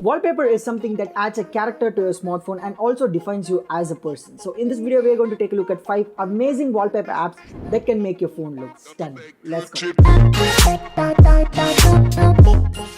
Wallpaper is something that adds a character to your smartphone and also defines you as a person. So in this video, we are going to take a look at 5 amazing wallpaper apps that can make your phone look stunning. Let's go.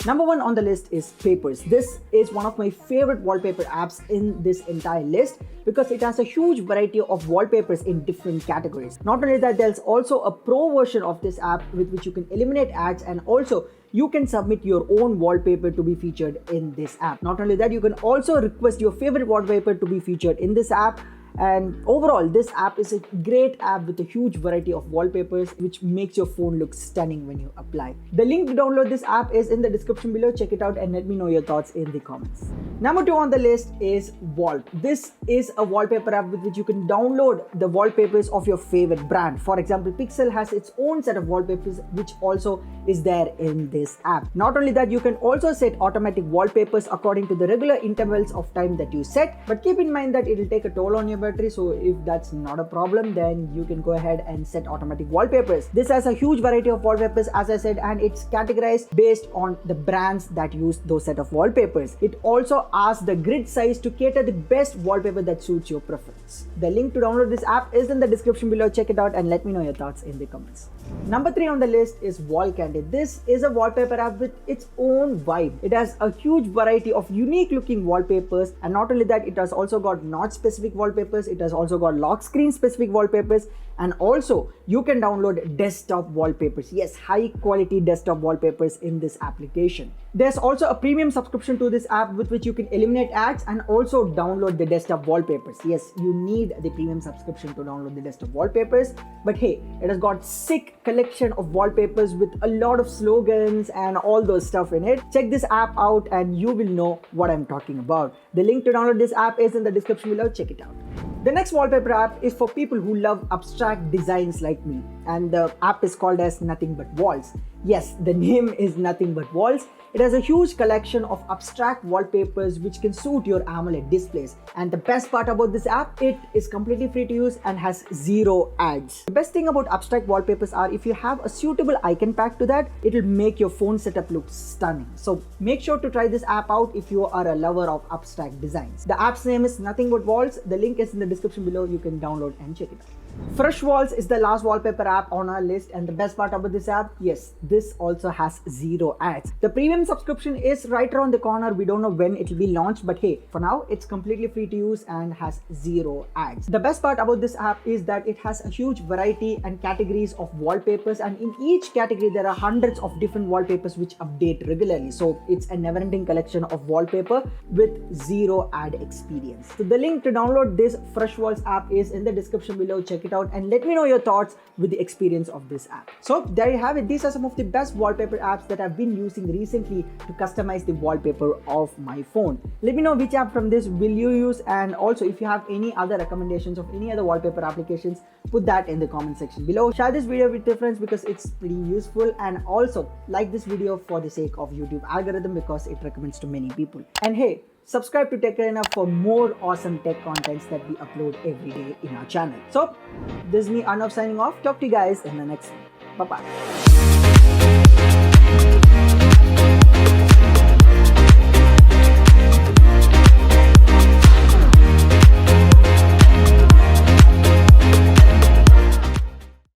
Number 1 on the list is Papers. This is one of my favorite wallpaper apps in this entire list because it has a huge variety of wallpapers in different categories. Not only that, there's also a pro version of this app with which you can eliminate ads, and also you can submit your own wallpaper to be featured in this app. Not only that, you can also request your favorite wallpaper to be featured in this app. And overall, this app is a great app with a huge variety of wallpapers which makes your phone look stunning when you apply. The link to download this app is in the description below. Check it out and let me know your thoughts in the comments. Number 2 on the list is Wall. This is a wallpaper app with which you can download the wallpapers of your favorite brand. For example, Pixel has its own set of wallpapers which also is there in this app. Not only that, you can also set automatic wallpapers according to the regular intervals of time that you set, but keep in mind that it will take a toll on your battery, so if that's not a problem, then you can go ahead and set automatic wallpapers. This has a huge variety of wallpapers, as I said, and it's categorized based on the brands that use those set of wallpapers. It also asks the grid size to cater the best wallpaper that suits your preference. The link to download this app is in the description below. Check it out and let me know your thoughts in the comments. Number 3 on the list is Wall Candy. This is a wallpaper app with its own vibe. It has a huge variety of unique looking wallpapers, and not only that, it has also got notch specific wallpapers, it has also got lock screen specific wallpapers, and also you can download desktop wallpapers. Yes, high quality desktop wallpapers in this application. There's also a premium subscription to this app with which you can eliminate ads and also download the desktop wallpapers. Yes, you need the premium subscription to download the desktop wallpapers, but hey, it has got sick collection of wallpapers with a lot of slogans and all those stuff in it. Check this app out and you will know what I'm talking about. The link to download this app is in the description below. Check it out. The next wallpaper app is for people who love abstract designs like me, and the app is called as Nothing But Walls. Yes, the name is Nothing But Walls. It has a huge collection of abstract wallpapers which can suit your AMOLED displays. And the best part about this app, it is completely free to use and has 0 ads. The best thing about abstract wallpapers are if you have a suitable icon pack to that, it will make your phone setup look stunning. So make sure to try this app out if you are a lover of abstract designs. The app's name is Nothing But Walls. The link is in the description below. You can download and check it out. Fresh Walls is the last wallpaper app on our list, and the best part about this app, yes, this also has 0 ads. The premium subscription is right around the corner. We don't know when it will be launched, but hey, for now it's completely free to use and has 0 ads. The best part about this app is that it has a huge variety and categories of wallpapers, and in each category there are hundreds of different wallpapers which update regularly. So it's a never-ending collection of wallpaper with 0 ad experience. So the link to download this Fresh Walls app is in the description below. Check it out and let me know your thoughts with the experience of this app. So there you have it. These are some of the best wallpaper apps that I've been using recently to customize the wallpaper of my phone. Let me know which app from this will you use, and also if you have any other recommendations of any other wallpaper applications, put that in the comment section below. Share this video with your friends because it's pretty useful, and also like this video for the sake of YouTube algorithm because it recommends to many people. And hey, subscribe to Tech Enough for more awesome tech contents that we upload every day in our channel. So this is me, Arnav, signing off. Talk to you guys in the next one. Bye-bye.